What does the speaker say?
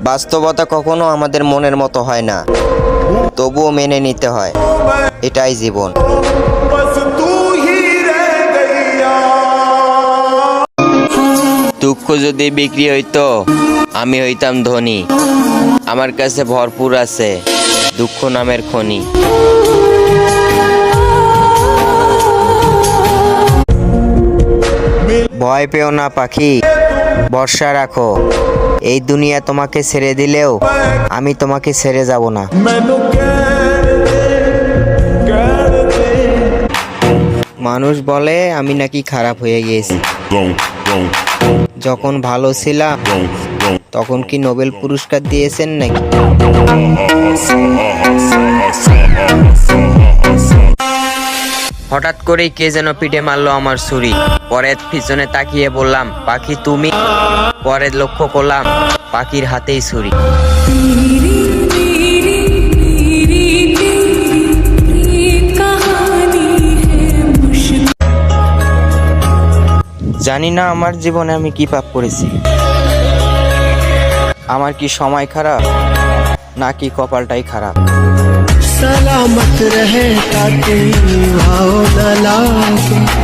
বাস্তবতা কখনো আমাদের মনের মতো হয় না, তবুও মেনে নিতে হয়, এটাই জীবন। দুঃখ যদি বিক্রি হইতো আমি হইতাম ধনী। আমার কাছে ভরপুর আছে দুঃখ নামের খনি। ভয় পেও না পাখি, ভরসা রাখো, এই দুনিয়া তোমাকে ছেড়ে দিলেও আমি তোমাকে ছেড়ে যাব না। মানুষ বলে আমি নাকি খারাপ হয়ে গেছি। যখন ভালো ছিলাম তখন কি নোবেল পুরস্কার দিয়েছেন নাকি? হঠাৎ করেই কে যেন পিঠে মারলো আমার ছুরি। পরে পিছনে তাকিয়ে বললাম পাখি তুমি। পরে লক্ষ্য করলাম পাখির হাতেই ছুরি। জানি না আমার জীবনে আমি কি পাপ করেছি। আমার কি সময় খারাপ নাকি কপালটাই খারাপ? सलामत रहे ताकि भाव न लागे।